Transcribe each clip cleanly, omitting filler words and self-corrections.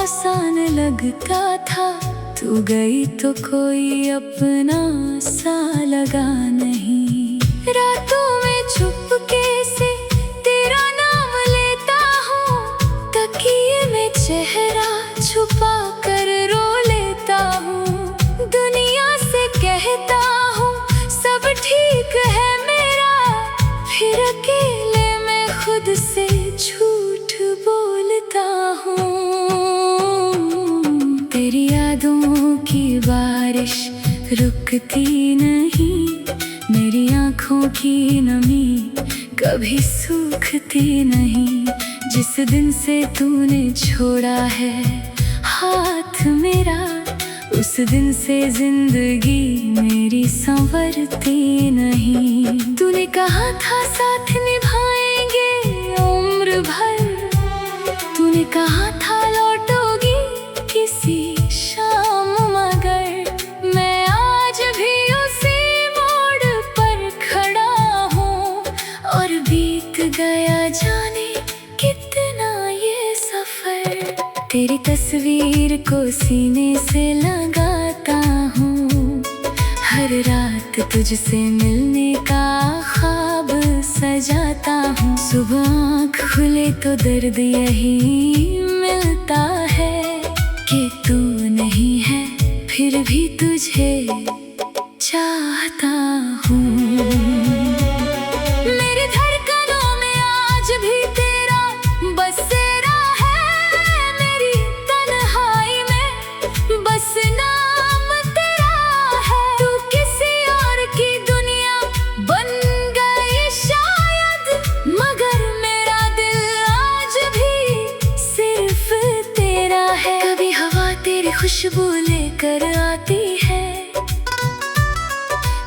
आसान लगता था, तू गई तो कोई अपना सा लगा नहीं। रातों में चुपके से तेरा नाम लेता हूँ, तकिए में चेहरा छुपा कर रो लेता हूँ। दुनिया से कहता हूँ सब ठीक है मेरा, फिर अकेले में खुद से झूठ बोलता हूँ। तेरी यादों की बारिश रुकती नहीं, मेरी आँखों की नमी कभी सूखती नहीं। जिस दिन से तूने छोड़ा है हाथ मेरा, उस दिन से जिंदगी मेरी संवरती नहीं। तूने कहा था साथ निभाएंगे उम्र भर, तूने कहा था लौटोगी किसी शाम, मगर मैं आज भी उसी मोड़ पर खड़ा हूँ। और बीत गया जाने कितना ये सफर, तेरी तस्वीर को सीने से लगाता हूँ। हर रात तुझसे मिलने का ख्वाब सजाता हूँ। सुबह आँख खुले तो दर्द यही मिलता है कि तू नहीं है फिर भी तुझे चाहता हूँ। मेरी धड़कनों में आज भी तेरा बसेरा है, मेरी तन्हाई में बस नाम तेरा है। तू किसी और की दुनिया बन गई शायद, मगर मेरा दिल आज भी सिर्फ तेरा है। कभी हवा तेरी खुशबू लेकर आती है,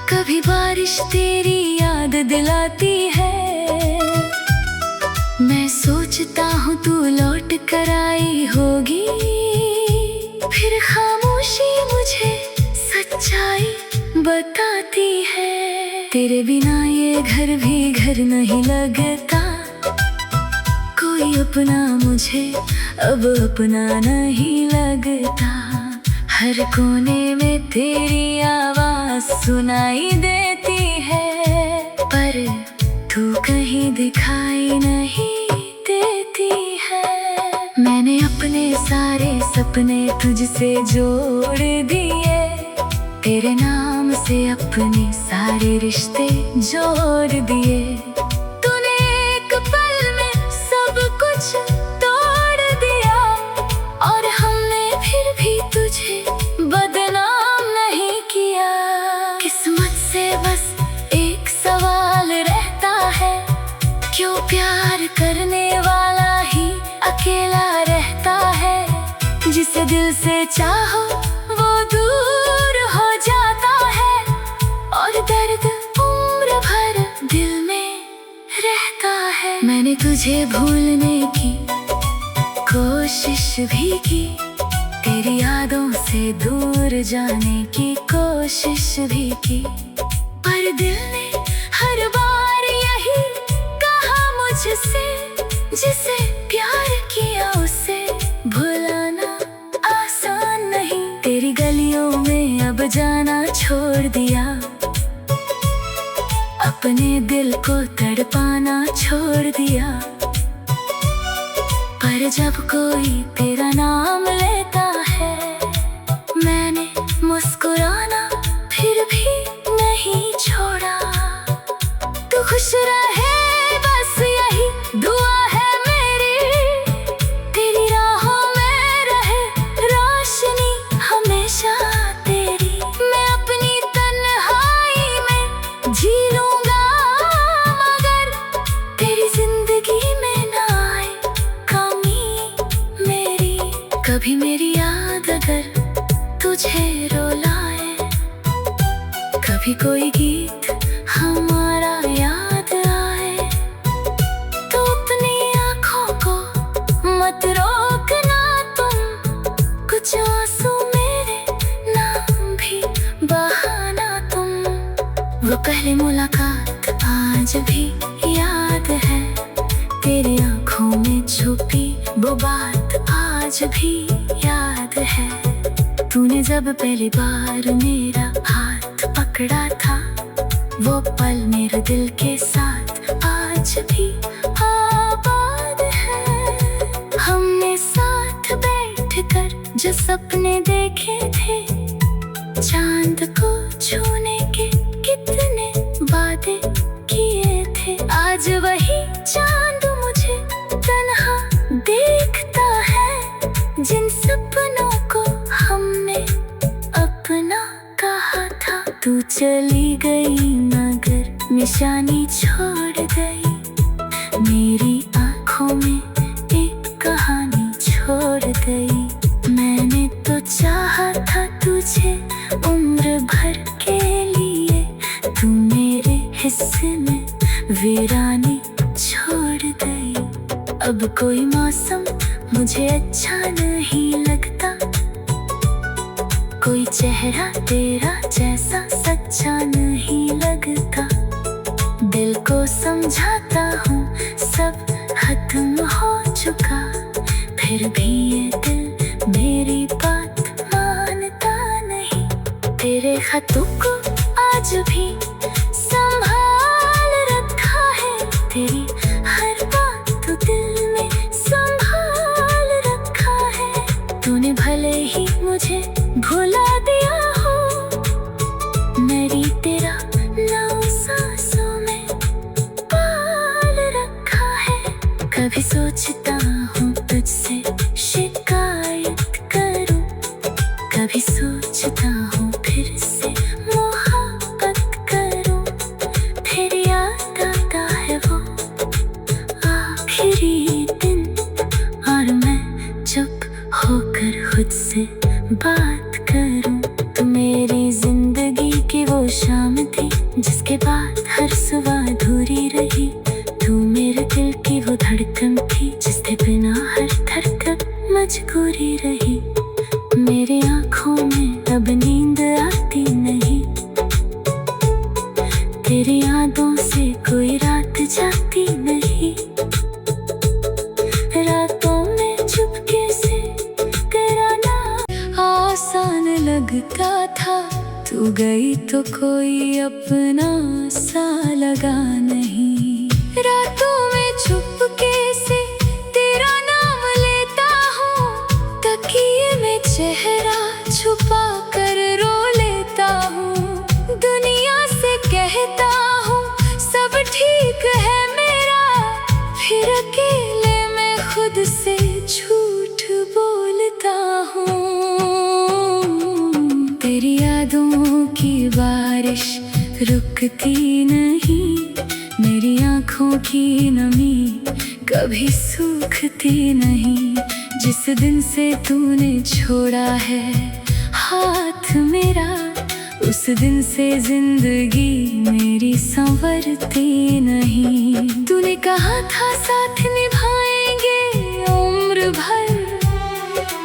कभी बारिश तेरी याद दिलाती है। मैं सोचता हूँ तू लौट कर आई होगी, फिर खामोशी मुझे सच्चाई बताती है। तेरे बिना ये घर भी घर नहीं लगता, कोई अपना मुझे अब अपना नहीं लगता। हर कोने में तेरी आवाज सुनाई देती है, पर तू कहीं दिखाई नहीं देती है। मैंने अपने सारे सपने तुझसे जोड़ दिए, तेरे नाम से अपने सारे रिश्ते जोड़ दिए। तूने एक पल में सब कुछ तोड़ दिया, और हमने फिर भी तुझे बदनाम नहीं किया। किस्मत से बस एक सवाल रहता है, क्यों प्यार करने वाला ही अकेला रहता है। जिसे दिल से चाहो वो दूर हो जाता है, और दर्द उम्र भर दिल में रहता है। मैंने तुझे भूलने की कोशिश भी की, तेरी यादों से दूर जाने की कोशिश भी की, पर दिल ने हर बार यही कहा मुझसे, जिसे प्यार किया उसे भुलाना आसान नहीं। तेरी गलियों में अब जाना छोड़ दिया, अपने दिल को तड़पाना छोड़ दिया। पर जब कोई तेरा नाम लेता है, मैंने मुस्कुराना फिर भी नहीं छोड़ा। तू खुश रहे बस यही दुआ है मेरी, तेरी राहों में रहे रोशनी हमेशा तेरी। मैं अपनी तन्हाई में जी लूंगा, मगर तेरी जिंदगी में ना आए कमी मेरी। कभी मेरी याद अगर तुझे रुलाए, कभी कोई गीत हमारा याद आए, तो अपनी आँखों को मत रोकना तुम। कुछ आंसू मेरे नाम भी बहाना तुम। वो पहली मुलाकात आज भी याद है, तेरी आँखों में छुपी वो बात आज भी है। तूने जब पहली बार मेरा हाथ पकड़ा था, वो पल मेरे दिल के साथ आज भी आबाद है। हमने साथ बैठकर जो सपने देखे थे, चांद को छूने के कितने वादे किए थे। आज वही चांद मुझे तन्हा देखता है, जिन सपनों को हमने अपना कहा था। तू चली गई मगर निशानी छोड़ गई, मेरी आँखों में एक कहानी छोड़ गई। मैंने तो चाहा था तुझे उम्र भर के लिए, तू मेरे हिस्से में वीरानी छोड़ गई। अब कोई मौसम मुझे अच्छा नहीं लगता, कोई चेहरा तेरा जैसा सच्चा नहीं लगता। दिल को समझाता हूँ सब खत्म हो चुका, फिर भी ये दिल मेरी बात मानता नहीं। तेरे खतों को आज भी संभाल रखा है, तेरी हर बात तो दिल में संभाल रखा है। तूने भले ही मुझे भुला दिया हो, मेरी तेरा नाम सांसों में पाल रखा है। कभी सोचता हूँ तुझसे शिकायत करूँ, कभी सोचता हूँ फिर से मोहब्बत करूँ। फिर याद आता है वो आखिरी दिन, और मैं चुप होकर खुद से बात करूँ। तू मेरी जिंदगी की वो शाम थी, जिसके बाद हर सुबह अधूरी रही। तू मेरे दिल की वो धड़कन थी, जिसके बिना हर धड़कन मजबूरी रही। मेरी आँखों में अब नींद आती नहीं, तेरी यादों से कोई रात जाती नहीं। रातों में चुपके से तेरा नाम आसान लगता था, तू गई तो कोई अपना सा लगा नहीं। रातों में चुपके से तेरा नाम लेता हूँ, तकिए में चेहरा छुपा कर रो लेता हूँ। दुनिया से कहता हूँ सब ठीक है मेरा, फिर अकेले में खुद से झूठ बोलता हूँ। तेरी यादों की बारिश रुकती नहीं, मेरी आँखों की नमी कभी सूखती नहीं। जिस दिन से तूने छोड़ा है हाथ मेरा, उस दिन से जिंदगी मेरी संवरती नहीं। तूने कहा था साथ निभाएंगे उम्र भर,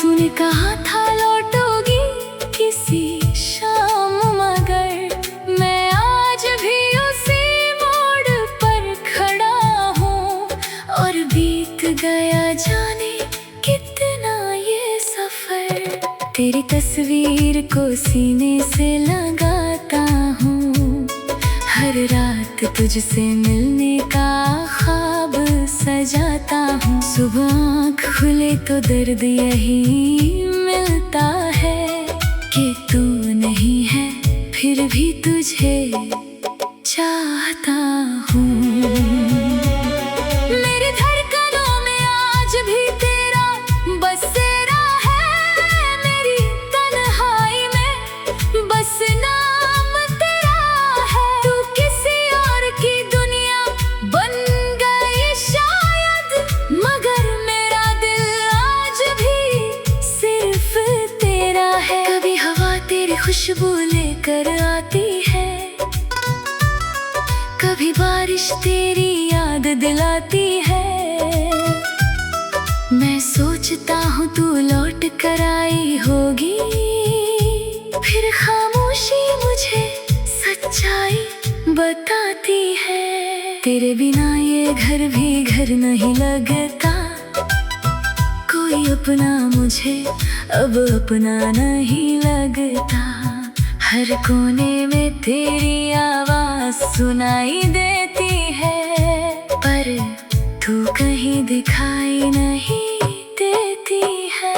तूने कहा था लौटोगी किसी शाम, मगर मैं आज भी उसी मोड़ पर खड़ा हूँ। और बीत गया जाने कितना ये सफर, तेरी तस्वीर को सीने से लगाता हूँ। हर रात तुझसे मिलने का ख्वाब सजाता हूँ। सुबह आँख खुले तो दर्द यही मिलता है, कि तू नहीं है फिर भी तुझे चाहता हूँ। मेरी धड़कनों में आज भी तेरा बसेरा है, मेरी तन्हाई में बस नाम तेरा है। तू किसी और की दुनिया बन गई शायद, मगर मेरा दिल आज भी सिर्फ तेरा है। कभी हवा तेरी खुशबू लेकर आती है, कभी बारिश तेरी याद दिलाती है। मैं सोचता हूँ तू लौट कर आई होगी, फिर खामोशी मुझे सच्चाई बताती है। तेरे बिना ये घर भी घर नहीं लगता, कोई कोई अपना मुझे अब अपना नहीं लगता। हर कोने में तेरी आवाज सुनाई देती है, पर तू कहीं दिखाई नहीं देती है।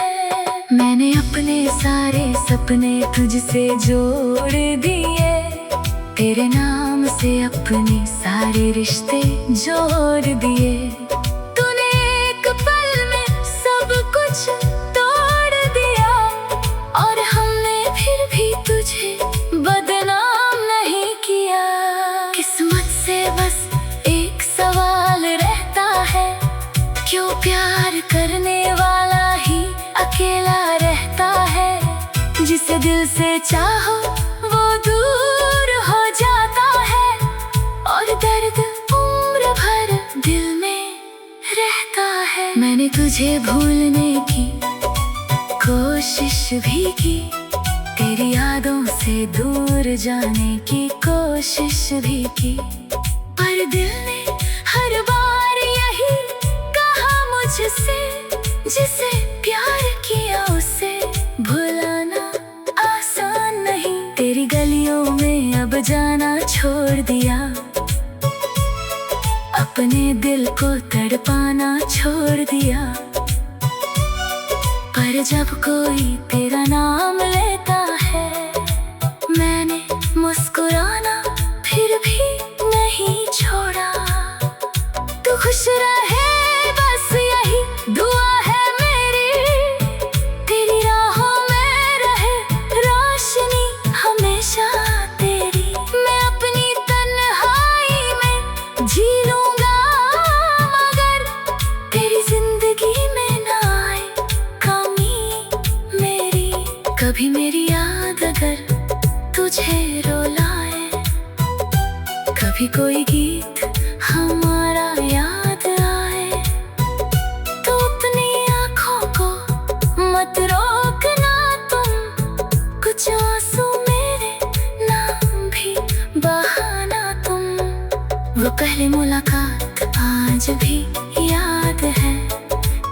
मैंने अपने सारे सपने तुझसे जोड़ दिए, तेरे नाम से अपने सारे रिश्ते जोड़ दिए। तूने एक पल में सब कुछ तोड़ दिया, और हमने फिर भी तुझे बदनाम नहीं किया। किस्मत से बस एक सवाल रहता है, क्यों प्यार करने वाला ही अकेला रहता है। जिसे दिल से चाहो वो दूर हो जाता है, और दर्द उम्र भर दिल में रहता है। मैंने तुझे भूलने की कोशिश भी की, तेरी यादों से दूर जाने की कोशिश भी की, पर दिल ने हर बार यही कहा मुझसे, जिसे प्यार किया उसे भुलाना आसान नहीं। तेरी गलियों में अब जाना छोड़ दिया, अपने दिल को तड़पाना छोड़ दिया। पर जब कोई तेरा नाम लेता है, मैंने मुस्कुराना फिर भी नहीं छोड़ा। तू खुश रहे बस यही दुआ है मेरी, तेरी राहों में रहे रोशनी हमेशा तेरी। मैं अपनी तन्हाई में जी लूंगा, मगर तेरी जिंदगी में ना आए कमी मेरी। कभी मेरी याद अगर तुझे रुलाए, कभी कोई गीत हमारा याद आए, तो अपनी आँखों को मत रोकना तुम। कुछ आंसू मेरे नाम भी बहाना तुम। वो पहली मुलाकात आज भी याद है,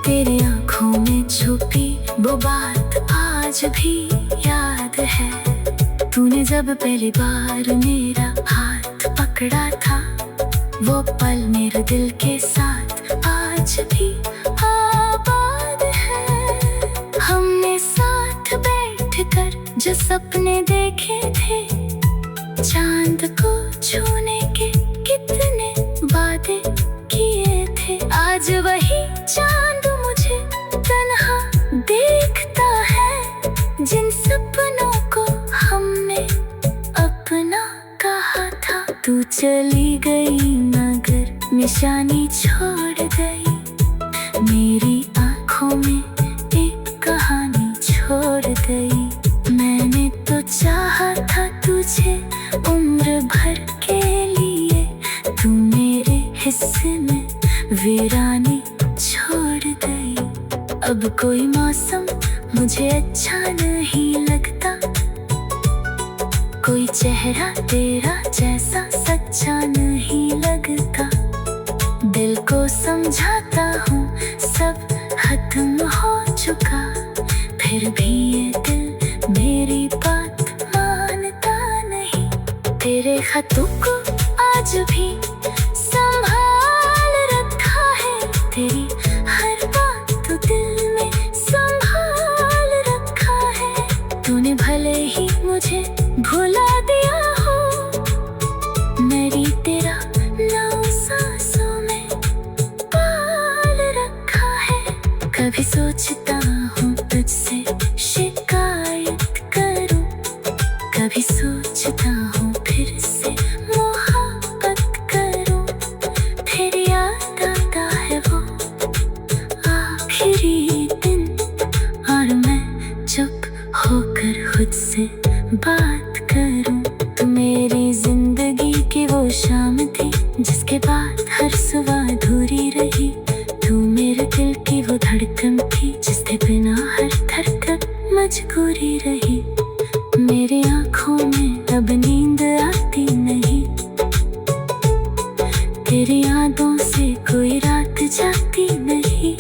तेरी आँखों में छुपी वो बात आज भी याद है। तूने जब पहली बार मेरा हाथ पकड़ा था, वो पल मेरे दिल के साथ आज भी आबाद है। हमने साथ बैठकर जो सपने देखे थे, चांद को छूने के कितने वादे किए थे, आज वही चांद मुझे तन्हा देखता है। जिन सपनों को हमने अपना कहा था, तू चली गई मगर निशानी छोड़ गई, मेरी आँखों में एक कहानी छोड़ गई। मैंने तो चाहा था तुझे उम्र भर के लिए, तू मेरे हिस्से में वीरानी छोड़ गई। अब कोई मौसम मुझे अच्छा नहीं लगता, कोई चेहरा तेरा जैसा सच्चा नहीं लगता। दिल को समझाता हूँ सब खत्म हो चुका, फिर भी ये दिल मेरी बात मानता नहीं। तेरे खतों को आज भी संभाल रखा है, तेरी हर बात तो दिल में संभाल रखा है। तूने भले ही मुझे भुला दिया हो, मेरी तेरा नाम सांसों में पाल रखा है। कभी सोचता हूँ तुझसे शिकायत करूँ, कभी सोचता हूँ फिर से मोहब्बत करूँ। फिर याद आता है वो आखिरी दिन, और मैं चुप होकर खुद से बात करूं। तू मेरी जिंदगी की वो शाम थी, जिसके बाद हर सुबह अधूरी रही। तू मेरे दिल की वो धड़कन थी, जिसके बिना हर धड़कन मजबूरी रही। मेरी आँखों में अब नींद आती नहीं, तेरी यादों से कोई रात जाती नहीं।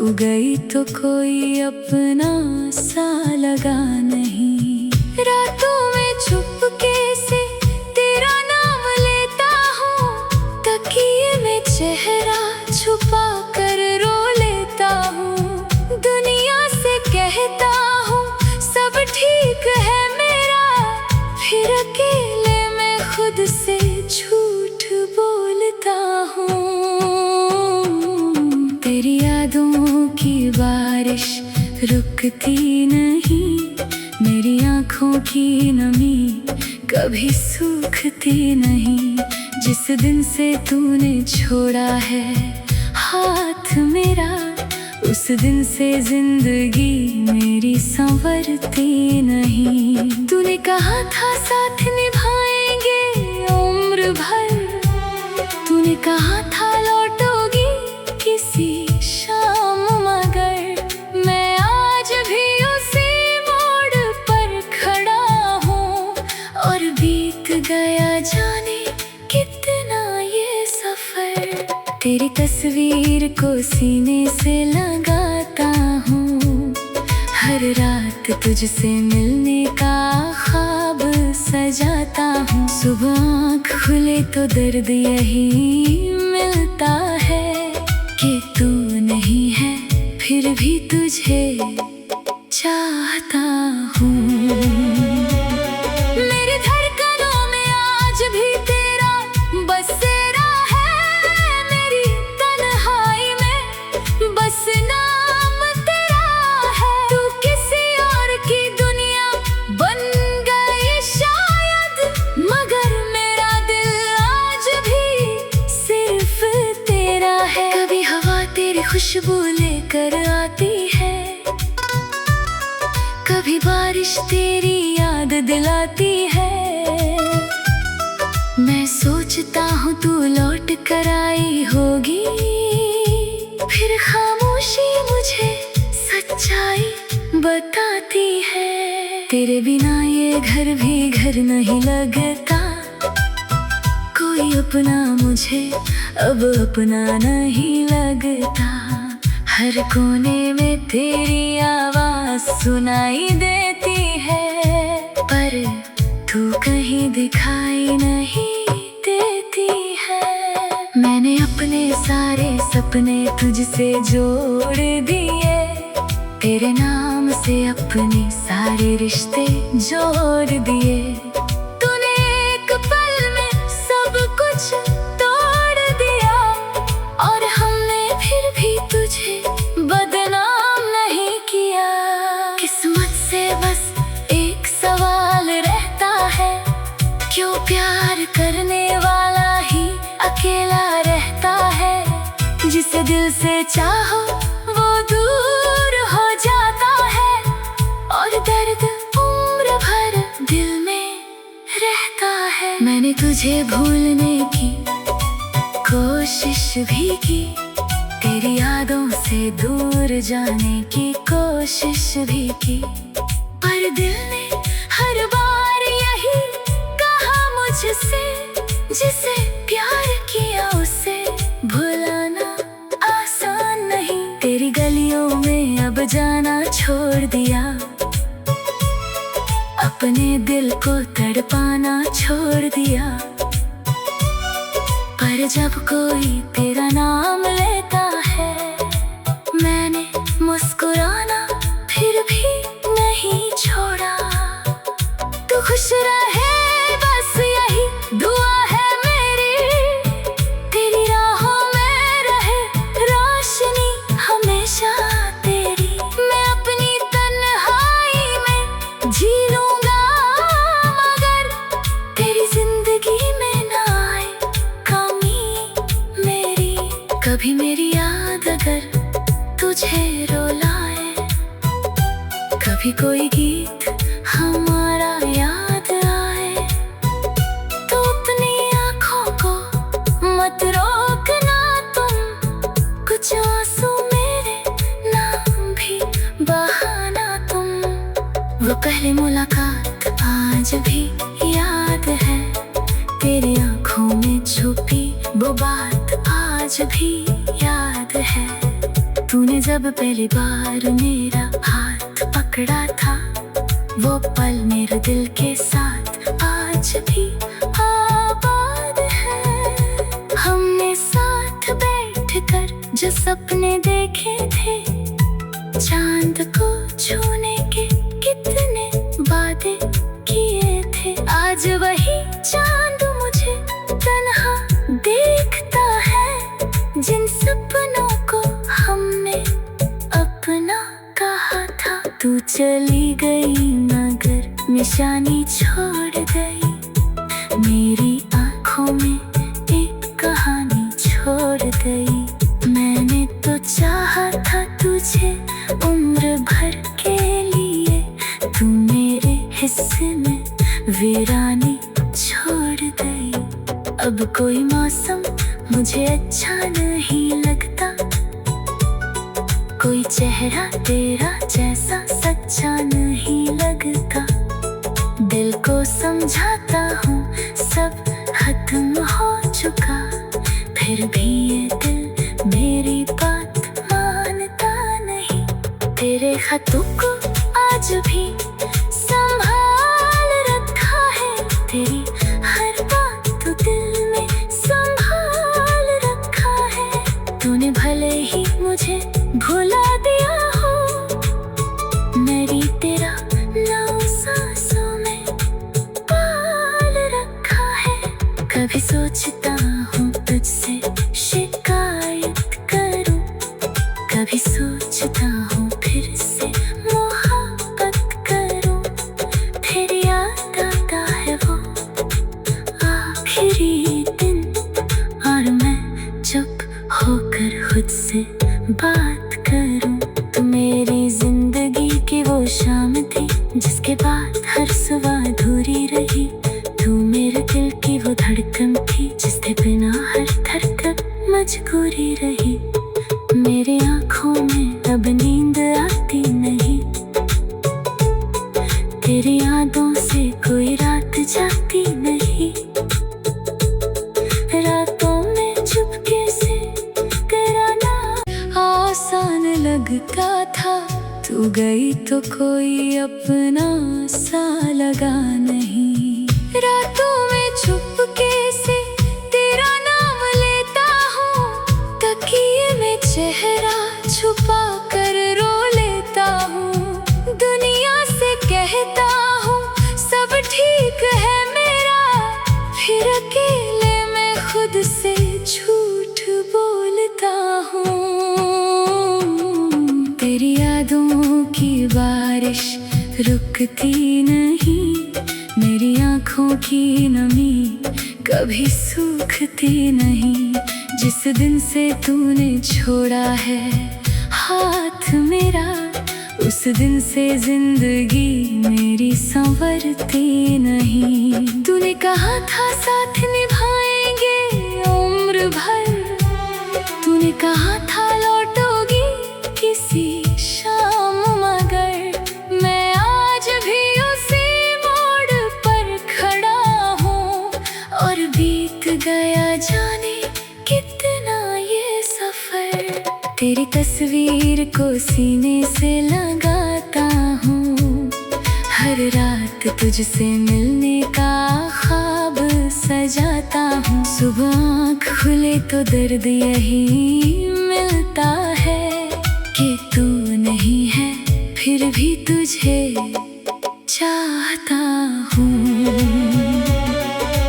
तू गई तो कोई अपना सा लगा नहीं। रातों में चुपके से तेरा नाम लेता हूँ, तकिए में चेहरा छुपा कर रो लेता हूँ। दुनिया से कहता हूँ सब ठीक है मेरा, फिर अकेले में खुद से झूठ बोलता हूँ। तेरी यादों की बारिश रुकती नहीं, मेरी आँखों की नमी कभी सूखती नहीं। जिस दिन से तूने छोड़ा है हाथ मेरा, उस दिन से जिंदगी मेरी संवरती नहीं। तूने कहा था साथ निभाएंगे उम्र भर, तूने कहा था लौटोगी किसी शाम, मगर मैं आज भी उसी मोड़ पर खड़ा हूँ। और बीत गया जाने कितना ये सफर, तेरी तस्वीर को सीने से लगाता हूँ। हर रात तुझसे मिलने का ख्वाब सजाता हूँ। सुबह आँख खुले तो दर्द यही मिलता है कि तू नहीं है फिर भी तुझे चाहता हूँ। मेरी धड़कनों में आज भी तेरा बसेरा है, मेरी तन्हाई में बस नाम तेरा है। तू किसी और की दुनिया बन गई शायद, मगर मेरा दिल आज भी सिर्फ तेरा है। कभी हवा तेरी खुशबू लेकर आती है, कभी बारिश तेरी याद दिलाती है। मैं सोचता हूँ तू लौट कर आई होगी, फिर खामोशी मुझे सच्चाई बताती है। तेरे बिना ये घर भी घर नहीं लगता, कोई अपना मुझे अब अपना नहीं लगता। हर कोने में तेरी आवाज सुनाई देती है, पर तू कहीं दिखाई नहीं देती है। मैंने अपने सारे सपने तुझसे जोड़ दिए, तेरे नाम से अपने सारे रिश्ते जोड़ दिए। तूने एक पल में सब कुछ तोड़ दिया, और हमने फिर भी तुझे बदनाम नहीं किया। किस्मत से बस एक सवाल रहता है, क्यों प्यार करने वाला ही अकेला रहता है। जिसे दिल से चाहो वो दूर हो जाता है, और दर्द उम्र भर दिल में रहता है। मैंने तुझे भूलने की कोशिश भी की, तेरी यादों से दूर जाने की कोशिश भी की, पर दिल ने हर बार यही कहा मुझसे, जिसे प्यार किया उसे भुलाना आसान नहीं। तेरी गलियों में अब जाना छोड़ दिया, अपने दिल को तड़पाना छोड़ दिया। पर जब कोई तेरा नाम लेता है, मैंने मुस्कुराना फिर भी नहीं छोड़ा। तू खुश रहे बस यही दुआ है मेरी, तेरी राहों में रहे रोशनी हमेशा तेरी। मैं अपनी तन्हाई में जी लूंगा, मगर तेरी जिंदगी में ना आए कमी मेरी। कभी मेरी याद अगर तुझे रुलाए, कभी कोई गीत हमारा याद आए, तो अपनी आँखों को मत रोकना तुम। कुछ आंसू मेरे नाम भी बहाना तुम। वो पहली मुलाकात आज भी याद है, तेरी आँखों में छुपी वो बात आज भी याद है। तूने जब पहली बार मेरा हाथ पकड़ा था, वो पल मेरे दिल के साथ आज भी आबाद है। हमने साथ बैठकर जो सपने देखे थे, चांद को छूने के कितने वादे किए थे। आज वही चांद मुझे तन्हा देखता है, जिन सपनों को हमने अपना कहा था। तू चली गई मगर निशानी छोड़ गई, मेरी आँखों में एक कहानी छोड़ गई। मैंने तो चाहा था तुझे उम्र भर के लिए, तू मेरे हिस्से में वीरानी छोड़ गई। अब कोई मौसम मुझे अच्छा नहीं लगता, कोई चेहरा तेरा जैसा सच्चा नहीं लगता। दिल को समझाता हूँ सब खत्म हो चुका, फिर भी ये दिल मेरी बात मानता नहीं। तेरे खतों को आज भी संभाल रखा है, तेरी हर बात तो दिल में संभाल रखा है। तूने भले ही मुझे भुला दिया हो, मेरी तेरा नाम सांसों में पाल रखा है। कभी सोचता हूँ तुझसे शिकायत करूँ, कभी सोचता हूँ फिर से मोहब्बत करूँ। फिर याद आता है वो आखिरी दिन, और मैं चुप होकर खुद से बात करूँ। तू मेरी जिंदगी की वो शाम थी, जिसके बाद हर सुबह अधूरी रही। तू मेरे दिल की वो धड़कन थी, जिसके बिना हर धड़कन मजबूरी रही। मेरी आँखों में अब नींद आती नहीं, तेरी यादों से कोई रात जाती नहीं। रातों में चुपके से तेरा नाम आसान लगता था, तू गई तो कोई अपना सा लगा नहीं। रातों में चुपके से तेरा नाम लेता हूँ, तकिए में चेहरा छुपा कर रो लेता हूँ। दुनिया से कहता हूँ सब ठीक है मेरा, फिर अकेले में खुद से झूठ बोलता हूँ। तेरी यादों की बारिश रुकती नहीं, मेरी आँखों की नमी कभी सूखती नहीं। जिस दिन से तूने छोड़ा है हाथ मेरा, उस दिन से जिंदगी मेरी संवरती नहीं। तूने कहा था साथ निभाएंगे उम्र भर, तूने कहा था लौटोगी किसी शाम, मगर मैं आज भी उसी मोड़ पर खड़ा हूँ। और बीत गया जाने कितना ये सफर, तेरी तस्वीर को सीने से लगाता हूँ। हर रात तुझसे मिलने का ख्वाब सजाता हूँ। सुबह आँख खुले तो दर्द यही मिलता है, कि तू नहीं है फिर भी तुझे चाहता हूँ।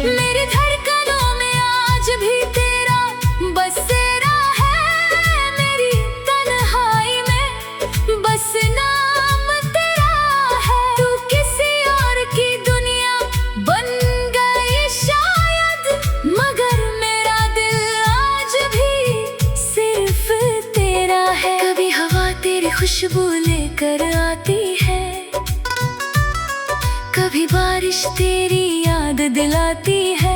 मेरी धड़कनों में आज भी तेरा बसेरा है, मेरी तन्हाई में बस नाम तेरा है। तू किसी और की दुनिया बन गई शायद, मगर मेरा दिल आज भी सिर्फ तेरा है। कभी हवा तेरी खुशबू लेकर आती है, कभी बारिश तेरी याद दिलाती है।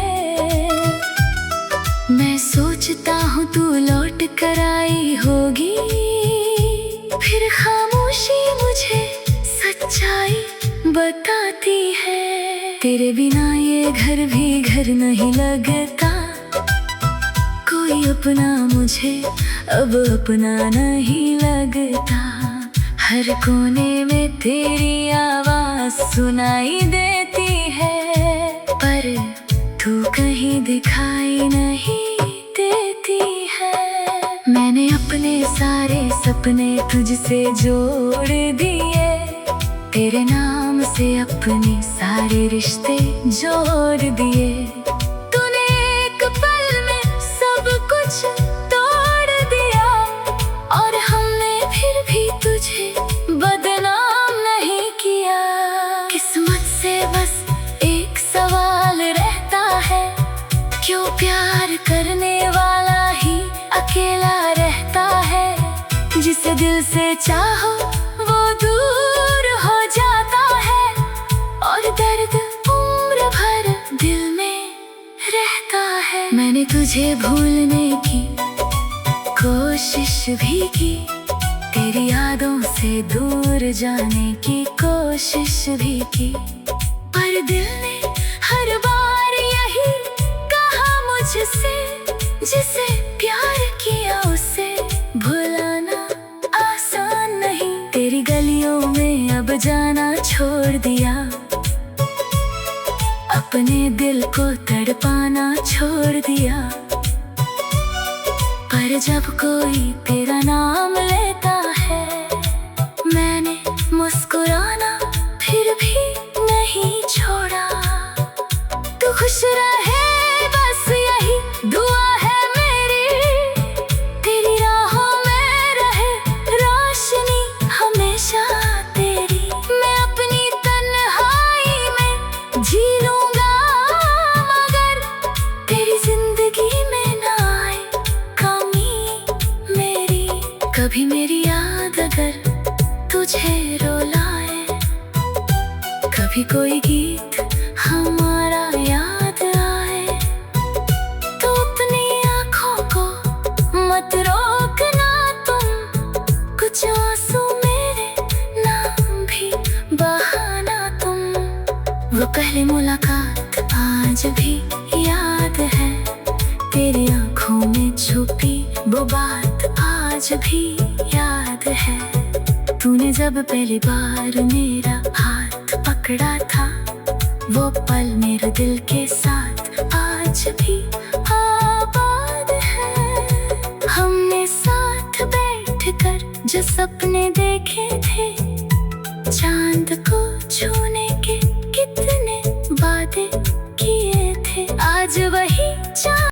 मैं सोचता हूँ तू लौट कर आई होगी, फिर खामोशी मुझे सच्चाई बताती है। तेरे बिना ये घर भी घर नहीं लगता, कोई कोई अपना मुझे अब अपना नहीं लगता। हर कोने में तेरी आवाज सुनाई देती है, पर तू कहीं दिखाई नहीं देती है। मैंने अपने सारे सपने तुझसे जोड़ दिए, तेरे नाम से अपने सारे रिश्ते जोड़ दिए। तूने एक पल में सब कुछ तोड़ दिया, और हमने फिर भी तुझे बदनाम नहीं किया। किस्मत से बस एक सवाल रहता है, क्यों प्यार करने वाला ही अकेला रहता है। जिसे दिल से चाहो वो दूर हो जाता है, और दर्द उम्र भर दिल में रहता है। मैंने तुझे भूलने की कोशिश भी की, तेरी यादों से दूर जाने की कोशिश भी की, पर दिल ने हर बार यही कहा मुझसे, जिसे प्यार किया उसे भुलाना आसान नहीं। तेरी गलियों में अब जाना छोड़ दिया, अपने दिल को तड़पाना छोड़ दिया। पर जब कोई तेरा नाम लेता है, मैंने मुस्कुराना फिर भी नहीं छोड़ा। तू खुश रहे बस यही दुआ है मेरी, तेरी राहों में रहे रोशनी हमेशा तेरी। मैं अपनी तन्हाई में जी लूंगा, मगर तेरी जिंदगी में ना आए कमी मेरी। कभी मेरी याद अगर तुझे रुलाए, कभी कोई गीत हमारा याद आए, तो अपनी आँखों को मत रोकना तुम। कुछ आंसू मेरे नाम भी बहाना तुम। वो पहली मुलाकात आज भी याद है, तेरी आँखों में छुपी वो बात आज भी याद है। तूने जब पहली बार मेरा हाथ पकड़ा था, वो पल मेरे दिल के साथ आज भी आबाद है। हमने साथ बैठकर जो सपने देखे थे, चांद को छूने के कितने वादे किए थे, आज वही